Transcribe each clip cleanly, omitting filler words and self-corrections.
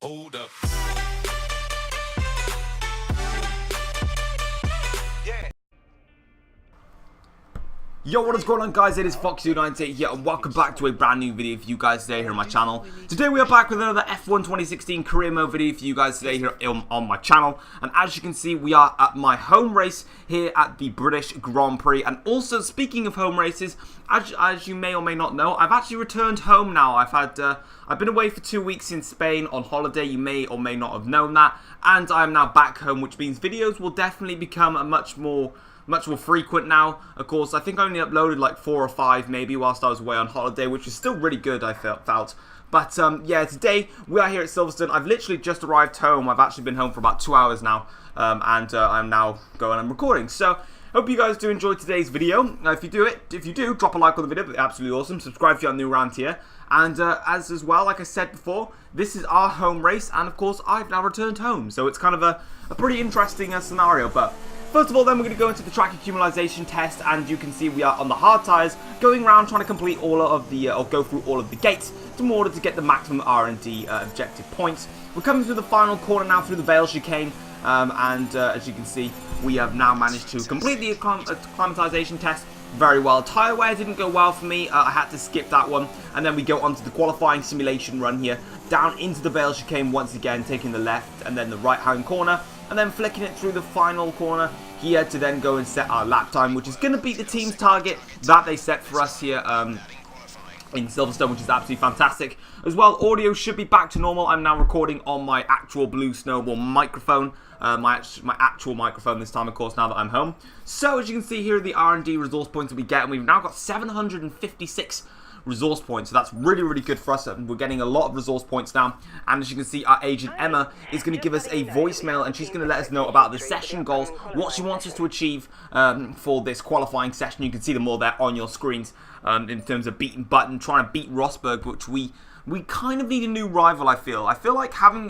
Hold up. Yo, what is going on, guys? It is Fox298 here, and welcome back to a brand new video for you guys today here on my channel. Today we are back with another F1 2016 career mode video for you guys today here on my channel. And as you can see, we are at my home race here at the British Grand Prix. And also, speaking of home races, as you may or may not know, I've actually returned home now. I've been away for 2 weeks in Spain on holiday. You may or may not have known that. And I am now back home, which means videos will definitely become a much more frequent now. Of course, I think I only uploaded like 4 or 5 maybe whilst I was away on holiday, which is still really good, I felt. But yeah, today we are here at Silverstone. I've literally just arrived home. I've actually been home for about 2 hours now, and I'm now going and recording. So hope you guys do enjoy today's video. If you do, drop a like on the video. It'd be absolutely awesome. Subscribe if you're new around here. And as well, like I said before, this is our home race, and of course, I've now returned home. So it's kind of a pretty interesting scenario, but first of all, then we're going to go into the track accumulation test, and you can see we are on the hard tyres, going around trying to complete all of the, or go through all of the gates in order to get the maximum R&D objective points. We're coming through the final corner now through the Vale chicane, and as you can see, we have now managed to complete the acclimatization test very well. Tyre wear didn't go well for me. I had to skip that one, and then we go on to the qualifying simulation run here, down into the Vale chicane once again, taking the left and then the right-hand corner, and then flicking it through the final corner here to then go and set our lap time, which is going to beat the team's target that they set for us here in Silverstone, which is absolutely fantastic. As well, audio should be back to normal. I'm now recording on my actual Blue Snowball microphone, my actual microphone this time, of course, now that I'm home. So, as you can see here, the R&D resource points that we get, and we've now got 756 resource points, so that's really, really good for us. We're getting a lot of resource points now, and as you can see, our agent Emma is going to give us a voicemail, and she's going to let us know about the session goals, what she wants us to achieve for this qualifying session. You can see them all there on your screens in terms of beating Button, trying to beat Rosberg, which we kind of need a new rival, I feel. I feel like having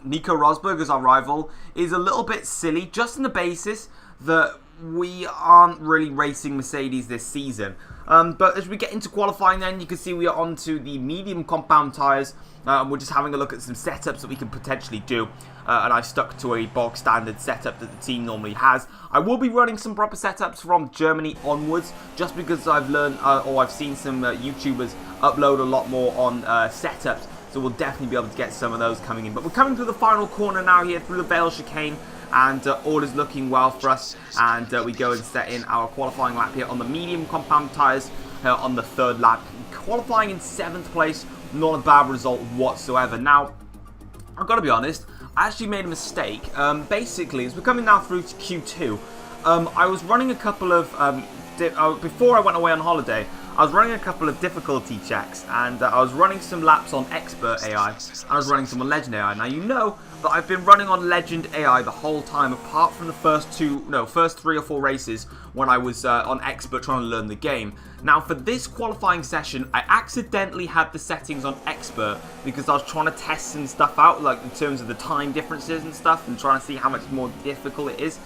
Nico Rosberg as our rival is a little bit silly, just on the basis that we aren't really racing Mercedes this season. But as we get into qualifying then, you can see we are onto the medium compound tyres. We're just having a look at some setups that we can potentially do. And I stuck to a bog standard setup that the team normally has. I will be running some proper setups from Germany onwards, just because I've learned, or I've seen some YouTubers upload a lot more on setups. So we'll definitely be able to get some of those coming in. But we're coming through the final corner now here through the Vale chicane. And all is looking well for us, and we go and set in our qualifying lap here on the medium compound tyres on the 3rd lap, qualifying in 7th place. Not a bad result whatsoever. Now, I've got to be honest, I actually made a mistake. Basically, as we're coming now through to Q2, I was running a couple of before I went away on holiday, I was running a couple of difficulty checks, and I was running some laps on Expert AI, and I was running some on Legend AI. Now, you know that I've been running on Legend AI the whole time, apart from the first 3 or 4 races when I was on Expert trying to learn the game. Now, for this qualifying session, I accidentally had the settings on Expert because I was trying to test some stuff out, like in terms of the time differences and stuff, and trying to see how much more difficult it is.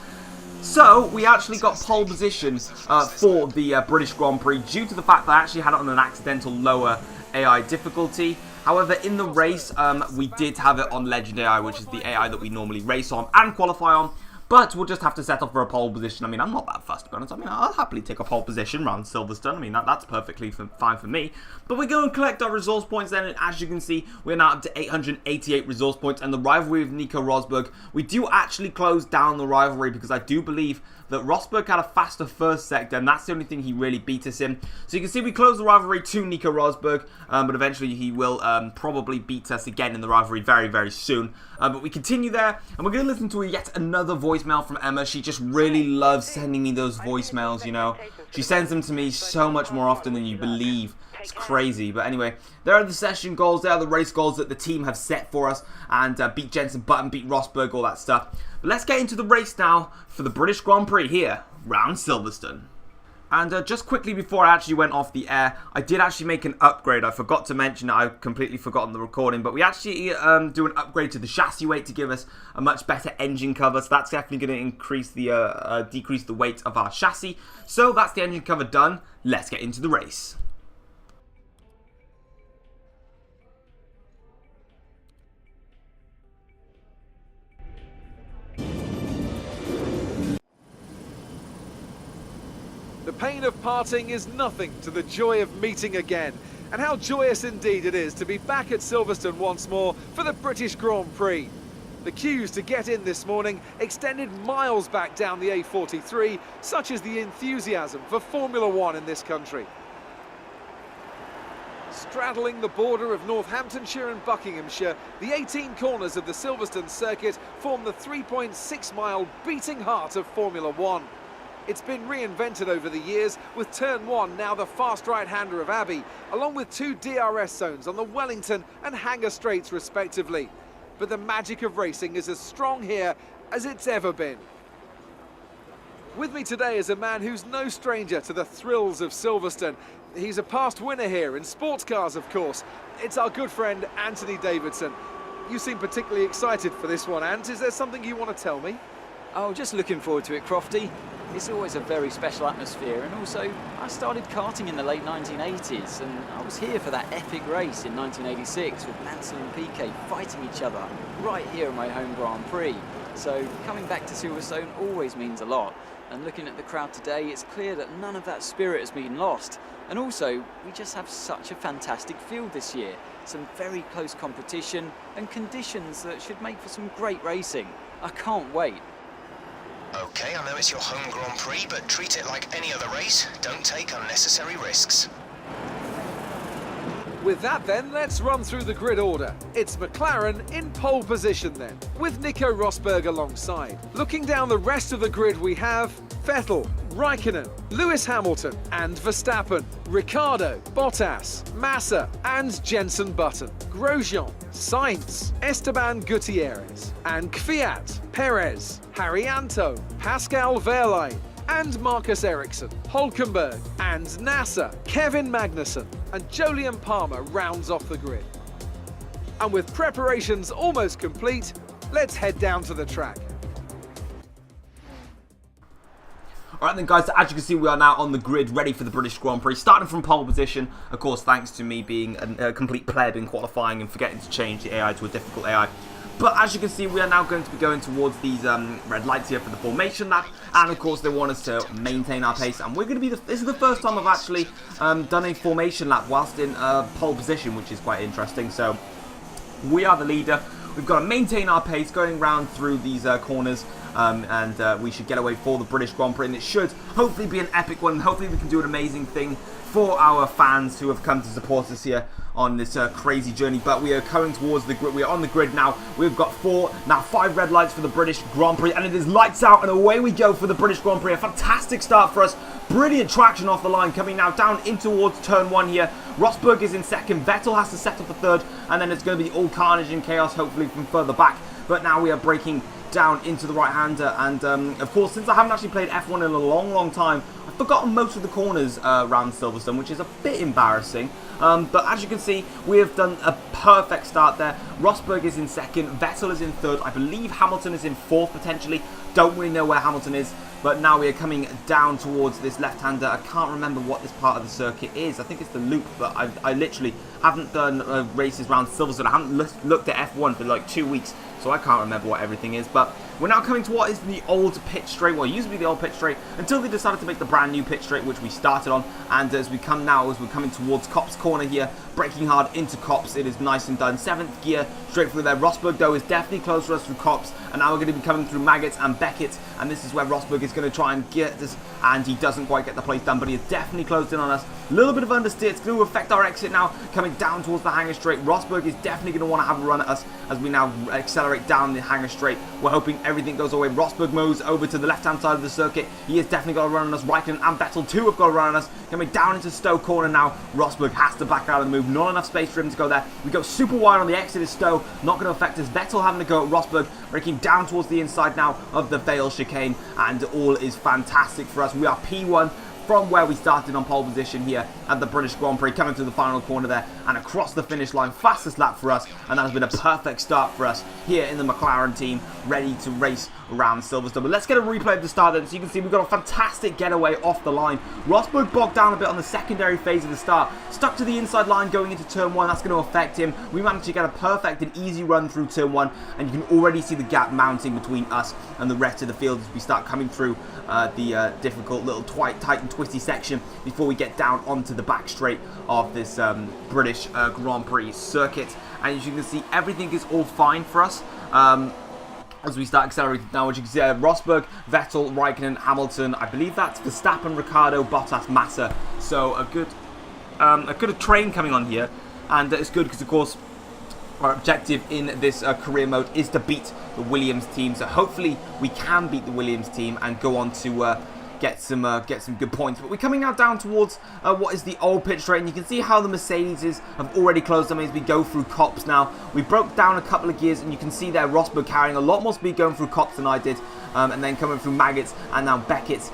So, we actually got pole position for the British Grand Prix due to the fact that I actually had it on an accidental lower AI difficulty. However, in the race, we did have it on Legend AI, which is the AI that we normally race on and qualify on. But we'll just have to settle for a pole position. I mean, I'm not that fussed, to be honest. I mean, I'll happily take a pole position around Silverstone. I mean, that's perfectly fine for me. But we go and collect our resource points then, and as you can see, we're now up to 888 resource points. And the rivalry with Nico Rosberg, we do actually close down the rivalry because I do believe that Rosberg had a faster first sector, and that's the only thing he really beat us in. So you can see we close the rivalry to Nico Rosberg, but eventually he will probably beat us again in the rivalry very, very soon. But we continue there, and we're going to listen to yet another voicemail from Emma. She just really loves sending me those voicemails, you know. She sends them to me so much more often than you believe. It's crazy. But anyway, there are the session goals, there are the race goals that the team have set for us, and beat Jensen Button, beat Rosberg, all that stuff. But let's get into the race now for the British Grand Prix here, round Silverstone. And just quickly before I actually went off the air, I did actually make an upgrade. I forgot to mention it. I completely forgotten the recording. But we actually do an upgrade to the chassis weight to give us a much better engine cover. So that's definitely going to increase the decrease the weight of our chassis. So that's the engine cover done. Let's get into the race. The pain of parting is nothing to the joy of meeting again. And how joyous indeed it is to be back at Silverstone once more for the British Grand Prix. The queues to get in this morning extended miles back down the A43, such is the enthusiasm for Formula One in this country. Straddling the border of Northamptonshire and Buckinghamshire, the 18 corners of the Silverstone circuit form the 3.6-mile beating heart of Formula One. It's been reinvented over the years, with Turn 1 now the fast right-hander of Abbey, along with 2 DRS zones on the Wellington and Hangar Straights respectively. But the magic of racing is as strong here as it's ever been. With me today is a man who's no stranger to the thrills of Silverstone. He's a past winner here in sports cars, of course. It's our good friend Anthony Davidson. You seem particularly excited for this one, Ant. Is there something you want to tell me? Oh, just looking forward to it, Crofty. It's always a very special atmosphere, and also I started karting in the late 1980s, and I was here for that epic race in 1986 with Mansell and Piquet fighting each other right here at my home Grand Prix. So coming back to Silverstone always means a lot, and looking at the crowd today, it's clear that none of that spirit has been lost. And also, we just have such a fantastic field this year, some very close competition and conditions that should make for some great racing. I can't wait. Okay, I know it's your home Grand Prix, but treat it like any other race. Don't take unnecessary risks. With that then, let's run through the grid order. It's McLaren in pole position then, with Nico Rosberg alongside. Looking down the rest of the grid, we have Vettel, Raikkonen, Lewis Hamilton and Verstappen, Ricciardo, Bottas, Massa and Jenson Button, Grosjean, Sainz, Esteban Gutierrez and Kvyat, Perez, Haryanto, Pascal Wehrlein and Marcus Ericsson, Hülkenberg and Nasser, Kevin Magnussen and Jolyon Palmer rounds off the grid. And with preparations almost complete, let's head down to the track. Alright then guys, so as you can see we are now on the grid ready for the British Grand Prix, starting from pole position, of course thanks to me being a complete pleb in qualifying and forgetting to change the AI to a difficult AI. But as you can see we are now going to be going towards these red lights here for the formation lap, and of course they want us to maintain our pace, and we're going to be, this is the first time I've actually done a formation lap whilst in pole position, which is quite interesting. So we are the leader. We've got to maintain our pace going round through these corners, and we should get away for the British Grand Prix, and it should hopefully be an epic one, and hopefully we can do an amazing thing for our fans who have come to support us here on this crazy journey. But we are coming towards the grid. We are on the grid now. We've got 5 red lights for the British Grand Prix, and it is lights out and away we go for the British Grand Prix. A fantastic start for us. Brilliant traction off the line, coming now down in towards turn 1 here. Rosberg is in second, Vettel has to settle for third, and then it's going to be all carnage and chaos hopefully from further back. But now we are braking down into the right-hander, and of course, since I haven't actually played F1 in a long time, I've forgotten most of the corners around Silverstone, which is a bit embarrassing. But as you can see, we have done a perfect start there. Rosberg is in second, Vettel is in third, I believe Hamilton is in fourth potentially. Don't really know where Hamilton is, but now we are coming down towards this left-hander. I can't remember what this part of the circuit is. I think it's the loop, but I literally haven't done races around Silverstone. I haven't looked at F1 for like 2 weeks, so I can't remember what everything is. But we're now coming to what is the old pit straight. Well, it used to be the old pit straight until they decided to make the brand new pit straight, which we started on. And as we come now, as we're coming towards Copse corner here, braking hard into Copse, it is nice and done. 7th gear straight through there. Rosberg though is definitely close to us through Copse, and now we're going to be coming through Maggots and Beckett, and this is where Rosberg is going to try and get this, and he doesn't quite get the place done, but he is definitely closed in on us. A little bit of understeer. It's going to affect our exit now, coming down towards the Hangar Straight. Rosberg is definitely going to want to have a run at us as we now accelerate down the Hangar Straight. We're hoping everything goes away. Rosberg moves over to the left-hand side of the circuit. He has definitely got a run on us. Raikkonen and Vettel too have got a run on us. Coming down into Stowe corner now. Rosberg has to back out of the move. Not enough space for him to go there. We go super wide on the exit of Stowe. Not going to affect us. Vettel having to go at Rosberg, breaking down towards the inside now of the Vale chicane, and all is fantastic for us. We are P1 from where we started on pole position here at the British Grand Prix, coming through the final corner there and across the finish line. Fastest lap for us, and that has been a perfect start for us here in the McLaren team, ready to race around Silverstone. But let's get a replay of the start then, so you can see we've got a fantastic getaway off the line. Rosberg bogged down a bit on the secondary phase of the start, stuck to the inside line going into turn 1. That's going to affect him. We managed to get a perfect and easy run through turn 1, and you can already see the gap mounting between us and the rest of the field as we start coming through the difficult little tight and twisty section before we get down onto the back straight of this British Grand Prix circuit. And as you can see, everything is all fine for us. As we start accelerating now, which you can see Rosberg, Vettel, Raikkonen, Hamilton. I believe that's Verstappen, Ricciardo, Bottas, Massa. So a good train coming on here, and it's good because of course our objective in this career mode is to beat the Williams team. So hopefully we can beat the Williams team and go on to get some good points. But we're coming now down towards what is the old pit straight, and you can see how the Mercedes have already closed them as we go through Copse now. We broke down a couple of gears, and you can see there Rosberg carrying a lot more speed going through Copse than I did, and then coming through Maggots and now Beckett's.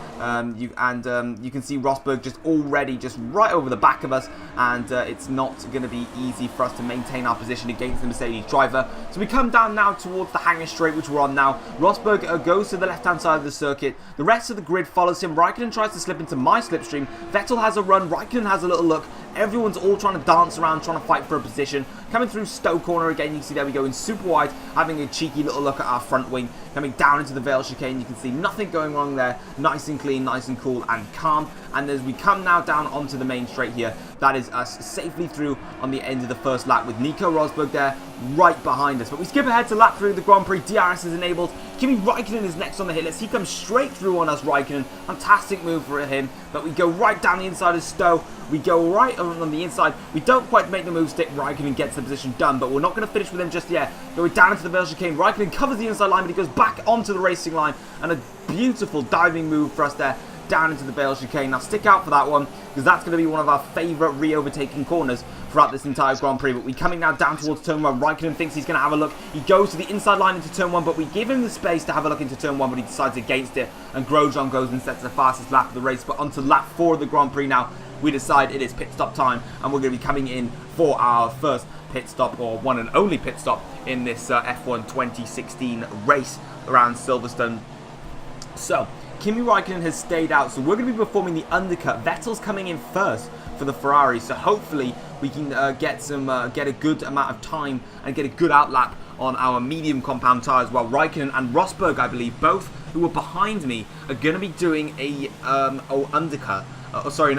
You can see Rosberg just already just right over the back of us, and it's not going to be easy for us to maintain our position against the Mercedes driver. So we come down now towards the hangar straight, which we're on now. Rosberg goes to the left-hand side of the circuit. The rest of the grid follows him. Raikkonen tries to slip into my slipstream. Vettel has a run. Raikkonen has a little look. Everyone's all trying to dance around, trying to fight for a position. Coming through Stowe corner again, you can see there we go in super wide, having a cheeky little look at our front wing. Coming down into the Vale chicane, you can see nothing going wrong there. Nice and clean, nice and cool and calm. And as we come now down onto the main straight here, that is us safely through on the end of the first lap with Nico Rosberg there right behind us. But we skip ahead to lap 3 of the Grand Prix. DRS is enabled. Kimi Raikkonen is next on the hit list. He comes straight through on us, Raikkonen. Fantastic move for him. But we go right down the inside of Stowe. We go right on the inside. We don't quite make the move stick. Raikkonen gets the position done, but we're not going to finish with him just yet. Going down into the Vale chicane. Raikkonen covers the inside line, but he goes back onto the racing line. And a beautiful diving move for us there. Down into the Vale chicane. Now stick out for that one, because that's going to be one of our favourite re-overtaking corners throughout this entire Grand Prix. But we're coming now down towards turn 1. Raikkonen thinks he's going to have a look. He goes to the inside line into turn 1, but we give him the space to have a look into turn 1, but he decides against it. And Grosjean goes and sets the fastest lap of the race. But onto lap 4 of the Grand Prix now, we decide it is pit stop time, and we're going to be coming in for our first pit stop, or one and only pit stop in this F1 2016 race around Silverstone. So Kimi Raikkonen has stayed out, so we're going to be performing the undercut. Vettel's coming in first for the Ferrari, so hopefully we can get a good amount of time and get a good outlap on our medium compound tyres, while Raikkonen and Rosberg, I believe, both who are behind me, are going to be doing a an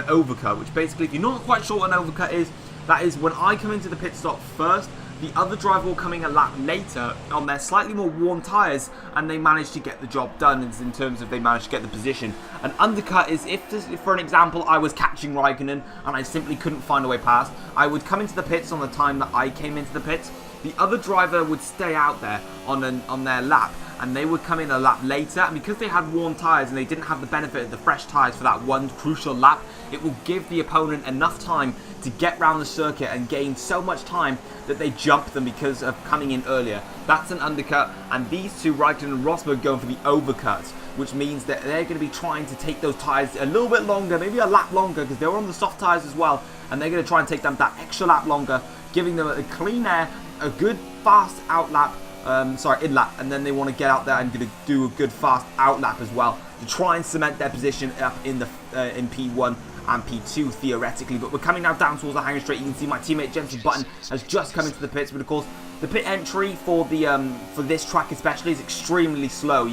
overcut, which basically, if you're not quite sure what an overcut is, that is when I come into the pit stop first, the other driver will come in a lap later on their slightly more worn tyres, and they manage to get the job done in terms of they manage to get the position. An undercut is if for an example, I was catching Raikkonen and I simply couldn't find a way past, I would come into the pits on the time that I came into the pits. The other driver would stay out there on their lap, and they would come in a lap later, and because they had worn tyres and they didn't have the benefit of the fresh tyres for that one crucial lap, it will give the opponent enough time to get round the circuit and gain so much time that they jump them because of coming in earlier. That's an undercut, and these two, Raikkonen and Rosberg, going for the overcuts, which means that they're going to be trying to take those tyres a little bit longer, maybe a lap longer, because they were on the soft tyres as well, and they're going to try and take them that extra lap longer, giving them a clean air, a good fast out lap, in lap, and then they want to get out there and going to do a good fast out lap as well to try and cement their position up in the in P1 and P2 theoretically. But we're coming now down towards the hangar straight. You can see my teammate Jensen Button has just come into the pits, but of course the pit entry for the for this track especially is extremely slow.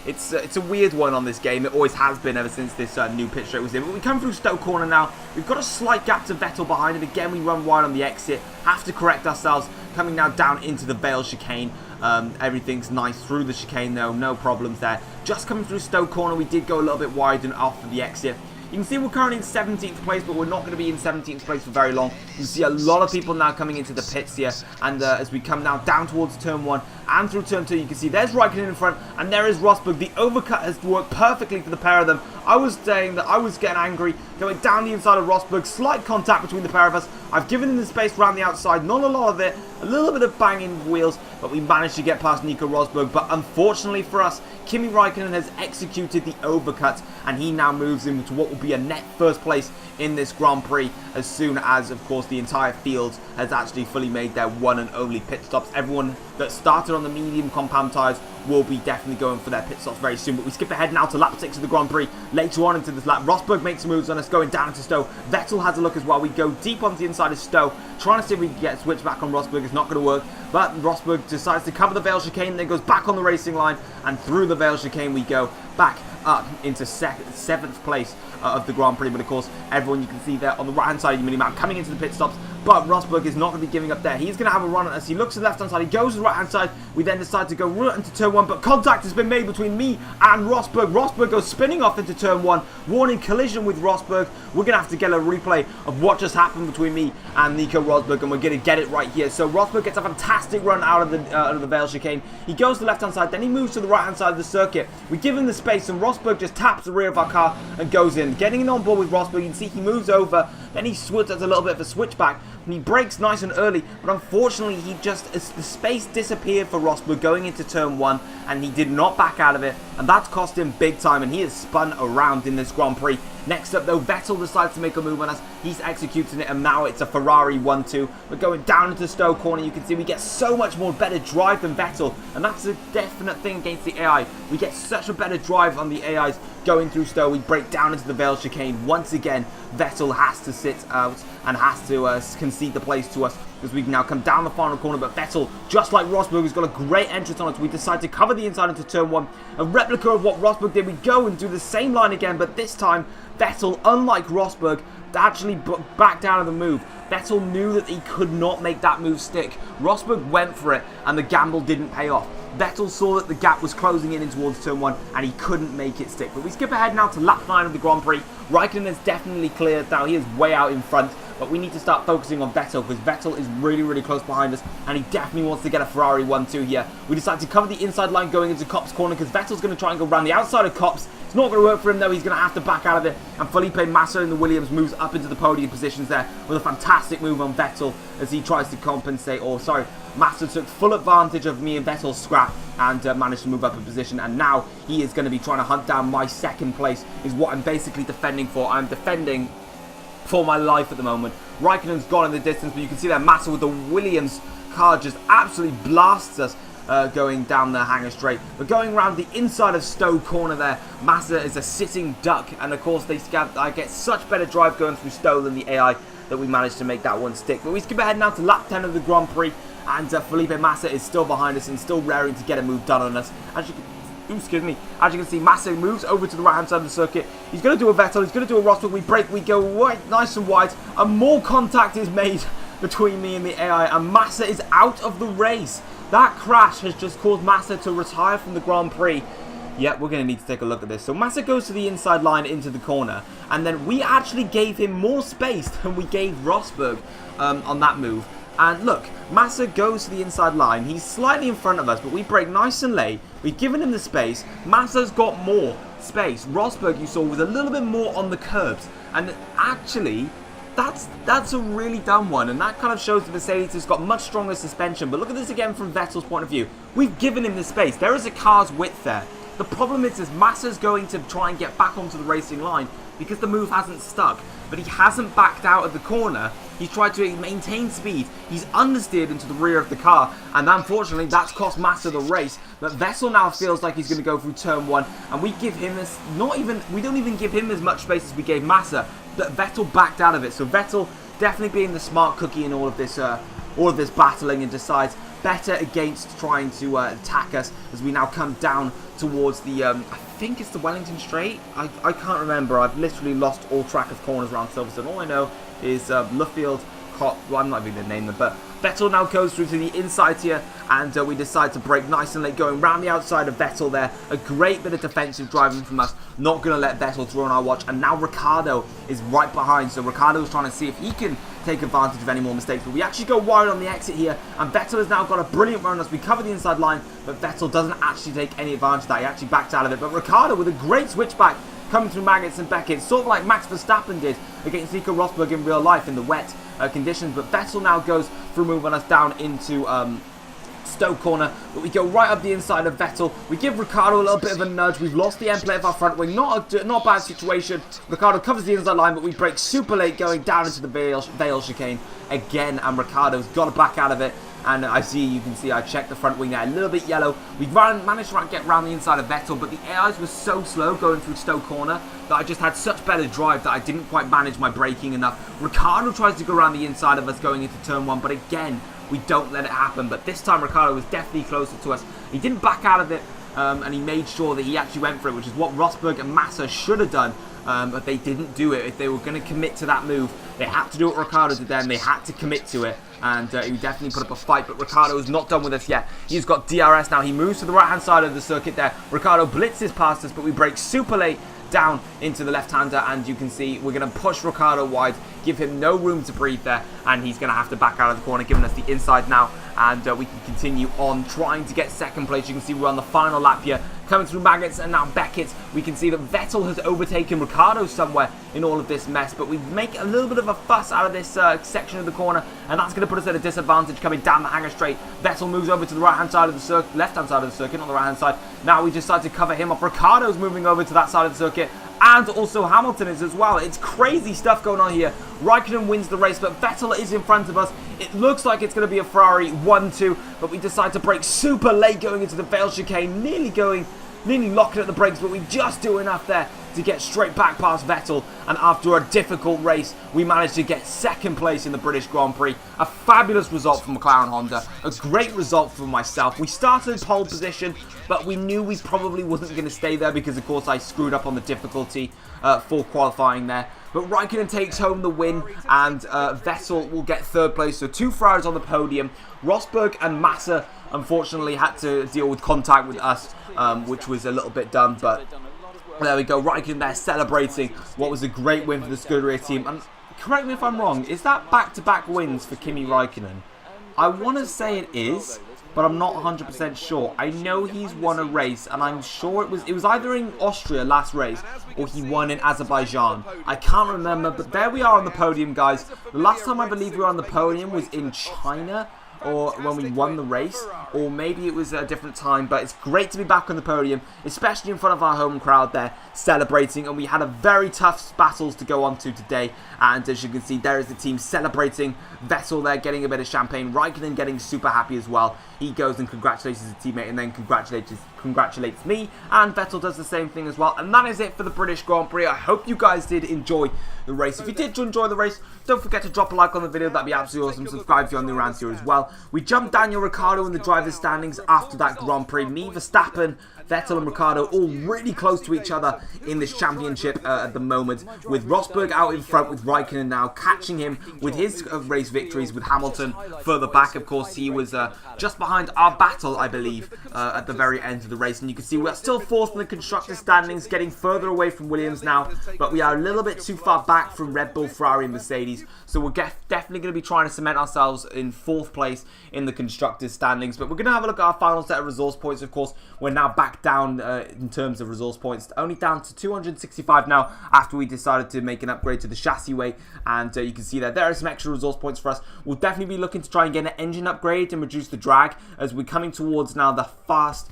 It's a weird one on this game. It always has been ever since this new pit straight was in. But we come through Stowe corner now. We've got a slight gap to Vettel behind him. Again, we run wide on the exit. Have to correct ourselves. Coming now down into the Vale chicane. Everything's nice through the chicane though. No problems there. Just coming through Stowe corner, we did go a little bit wide and off of the exit. You can see we're currently in 17th place, but we're not going to be in 17th place for very long. You can see a lot of people now coming into the pits here, and as we come now down towards turn 1 and through turn 2, you can see there's Raikkonen in front, and there is Rosberg. The overcut has worked perfectly for the pair of them. I was saying that I was getting angry, going down the inside of Rosberg, slight contact between the pair of us. I've given him the space around the outside, not a lot of it, a little bit of banging of wheels, but we managed to get past Nico Rosberg. But unfortunately for us, Kimi Raikkonen has executed the overcut, and he now moves into what will be a net first place in this Grand Prix, as soon as, of course, the entire field has actually fully made their one and only pit stops. Everyone that started on the medium compound tyres will be definitely going for their pit stops very soon. But we skip ahead now to lap 6 of the Grand Prix. Later on into this lap, Rosberg makes moves on us, going down into Stowe. Vettel has a look as well. We go deep onto the inside of Stowe, trying to see if we can get a switch back on Rosberg. It's not going to work, but Rosberg decides to cover the Vale chicane, then goes back on the racing line, and through the Vale chicane we go back up into 7th place of the Grand Prix. But of course, everyone you can see there on the right-hand side of the mini-map coming into the pit stops. But Rosberg is not going to be giving up there. He's going to have a run at us. He looks to the left-hand side. He goes to the right-hand side. We then decide to go right into turn 1. But contact has been made between me and Rosberg. Rosberg goes spinning off into turn 1. Warning collision with Rosberg. We're going to have to get a replay of what just happened between me and Nico Rosberg. And we're going to get it right here. So Rosberg gets a fantastic run out of the Vale chicane. He goes to the left-hand side. Then he moves to the right-hand side of the circuit. We give him the space. And Rosberg just taps the rear of our car and goes in. Getting in on board with Rosberg. You can see he moves over. Then he does a little bit of a switchback. And he brakes nice and early, but unfortunately the space disappeared for Rosberg going into turn 1, and he did not back out of it, and that's cost him big time, and he has spun around in this Grand Prix. Next up though, Vettel decides to make a move on us. He's executing it, and now it's a Ferrari 1-2. We're going down into Stowe corner. You can see we get so much more better drive than Vettel, and that's a definite thing against the AI. We get such a better drive on the AIs going through Stowe. We break down into the Vale chicane. Once again, Vettel has to sit out and has to concede the place to us, because we can now come down the final corner. But Vettel, just like Rosberg, has got a great entrance on us. We decide to cover the inside into turn 1. A replica of what Rosberg did. We go and do the same line again, but this time Vettel, unlike Rosberg, actually backed out of the move. Vettel knew that he could not make that move stick. Rosberg went for it, and the gamble didn't pay off. Vettel saw that the gap was closing in towards turn 1, and he couldn't make it stick. But we skip ahead now to lap 9 of the Grand Prix. Raikkonen is definitely cleared now. He is way out in front, but we need to start focusing on Vettel, because Vettel is really, really close behind us, and he definitely wants to get a Ferrari 1-2 here. We decide to cover the inside line going into Copse corner, because Vettel's going to try and go around the outside of Copse. It's not going to work for him though. He's going to have to back out of it, and Felipe Massa in the Williams moves up into the podium positions there with a fantastic move on Vettel as he tries to compensate, or sorry, Massa took full advantage of me and Vettel's scrap and managed to move up a position, and now he is going to be trying to hunt down my 2nd place, is what I'm basically defending for. I'm defending for my life at the moment. Raikkonen's gone in the distance, but you can see that Massa with the Williams car just absolutely blasts us going down the hangar straight. But going around the inside of Stowe corner there, Massa is a sitting duck, and of course I get such better drive going through Stowe than the AI that we managed to make that one stick. But we skip ahead now to lap 10 of the Grand Prix, and Felipe Massa is still behind us and still raring to get a move done on us. As you can see, Massa moves over to the right-hand side of the circuit. He's going to do a Vettel, he's going to do a Rosberg. We break, we go wide, nice and wide, and more contact is made between me and the AI, and Massa is out of the race. That crash has just caused Massa to retire from the Grand Prix. Yeah, we're going to need to take a look at this. So Massa goes to the inside line into the corner, and then we actually gave him more space than we gave Rosberg on that move. And look, Massa goes to the inside line. He's slightly in front of us, but we break nice and late. We've given him the space. Massa's got more space. Rosberg, you saw, was a little bit more on the curbs. And actually, that's a really dumb one. And that kind of shows the Mercedes has got much stronger suspension. But look at this again from Vettel's point of view. We've given him the space. There is a car's width there. The problem is Massa's going to try and get back onto the racing line because the move hasn't stuck. But he hasn't backed out of the corner. He's tried to maintain speed. He's understeered into the rear of the car, and unfortunately that's cost Massa the race. But Vettel now feels like he's going to go through turn 1, and we give him this, we don't even give him as much space as we gave Massa. But Vettel backed out of it. So Vettel definitely being the smart cookie in all of this battling, and decides better against trying to attack us as we now come down towards the I think it's the Wellington Straight. I can't remember. I've literally lost all track of corners around Silverstone. All I know is Luffield, well, I'm not even going to name them, but Vettel now goes through to the inside here, and we decide to break nice and late, going round the outside of Vettel there. A great bit of defensive driving from us, not going to let Vettel through on our watch, and now Ricciardo is right behind, so Ricciardo is trying to see if he can take advantage of any more mistakes, but we actually go wide on the exit here, and Vettel has now got a brilliant run as we cover the inside line, but Vettel doesn't actually take any advantage of that. He actually backs out of it, but Ricciardo with a great switchback coming through Maggots and Beckett, sort of like Max Verstappen did against Nico Rosberg in real life in the wet conditions. But Vettel now goes through moving us down into Stowe corner, but we go right up the inside of Vettel. We give Ricciardo a little bit of a nudge. We've lost the end plate of our front wing. Not a bad situation. Ricciardo covers the inside line, but we break super late going down into the Vale chicane again, and Ricciardo's got to back out of it. And you can see I checked the front wing there, a little bit yellow. We managed to get around the inside of Vettel, but the AIs were so slow going through Stowe corner that I just had such better drive that I didn't quite manage my braking enough. Ricciardo tries to go around the inside of us going into turn 1, but again, we don't let it happen. But this time Ricciardo was definitely closer to us. He didn't back out of it, and he made sure that he actually went for it, which is what Rosberg and Massa should have done. But they didn't do it. If they were going to commit to that move, they had to do what Ricciardo did then. They had to commit to it, and he definitely put up a fight. But Ricciardo is not done with us yet. He's got DRS now. He moves to the right-hand side of the circuit there. Ricciardo blitzes past us, but we brake super late down into the left-hander, and you can see we're going to push Ricciardo wide, give him no room to breathe there, and he's going to have to back out of the corner, giving us the inside now, and we can continue on trying to get second place. You can see we're on the final lap here, coming through Maggots and now Beckett. We can see that Vettel has overtaken Ricciardo somewhere in all of this mess, but we make a little bit of a fuss out of this section of the corner, and that's going to put us at a disadvantage coming down the hanger straight. Vettel moves over to the right-hand side of the circuit, left-hand side of the circuit, not the right-hand side. Now we decide to cover him up. Ricciardo's moving over to that side of the circuit, and also Hamilton is as well. It's crazy stuff going on here. Raikkonen wins the race, but Vettel is in front of us. It looks like it's going to be a Ferrari 1-2, but we decide to brake super late going into the Vale chicane, nearly locking at the brakes, but we just do enough there to get straight back past Vettel, and after a difficult race, we managed to get second place in the British Grand Prix. A fabulous result for McLaren Honda, a great result for myself. We started in pole position, but we knew we probably wasn't going to stay there because, of course, I screwed up on the difficulty for qualifying there. But Raikkonen takes home the win, and Vettel will get third place, so 2 Ferraris on the podium. Rosberg and Massa, unfortunately, had to deal with contact with us, which was a little bit dumb, but there we go. Raikkonen there celebrating what was a great win for the Scuderia team. And correct me if I'm wrong, is that back-to-back wins for Kimi Raikkonen? I want to say it is, but I'm not 100% sure. I know he's won a race, and I'm sure it was either in Austria last race, or he won in Azerbaijan. I can't remember, but there we are on the podium, guys. The last time I believe we were on the podium was in China, or when we won the race, or maybe it was at a different time, but it's great to be back on the podium, especially in front of our home crowd there, celebrating, and we had a very tough battles to go on to today, and as you can see, there is the team celebrating. Vettel there getting a bit of champagne, Raikkonen getting super happy as well. He goes and congratulates his teammate, and then congratulates me, and Vettel does the same thing as well. And that is it for the British Grand Prix. I hope you guys did enjoy the race. If you did enjoy the race, don't forget to drop a like on the video. That'd be absolutely awesome. Subscribe if you're new around here as well. We jumped Daniel Ricciardo in the driver's standings after that Grand Prix. Me, Verstappen, Vettel and Ricciardo all really close to each other in this championship at the moment, with Rosberg out in front with Raikkonen now catching him with his race victories, with Hamilton further back. Of course, he was just behind our battle, I believe, at the very end of the race, and you can see we're still fourth in the constructor standings, getting further away from Williams now, but we are a little bit too far back from Red Bull, Ferrari and Mercedes, so we're definitely going to be trying to cement ourselves in 4th place in the constructors standings. But we're going to have a look at our final set of resource points. Of course, we're now back down in terms of resource points, only down to 265 now after we decided to make an upgrade to the chassis weight, and you can see that there are some extra resource points for us. We'll definitely be looking to try and get an engine upgrade and reduce the drag as we're coming towards now the fast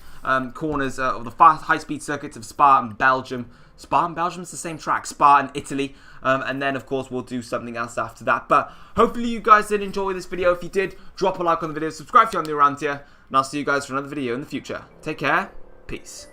corners of the fast high-speed circuits of Spa and Belgium. Spa and Belgium is the same track, Spa and Italy, and then of course we'll do something else after that. But hopefully you guys did enjoy this video. If you did, drop a like on the video, subscribe if you're new around here, and I'll see you guys for another video in the future. Take care, peace.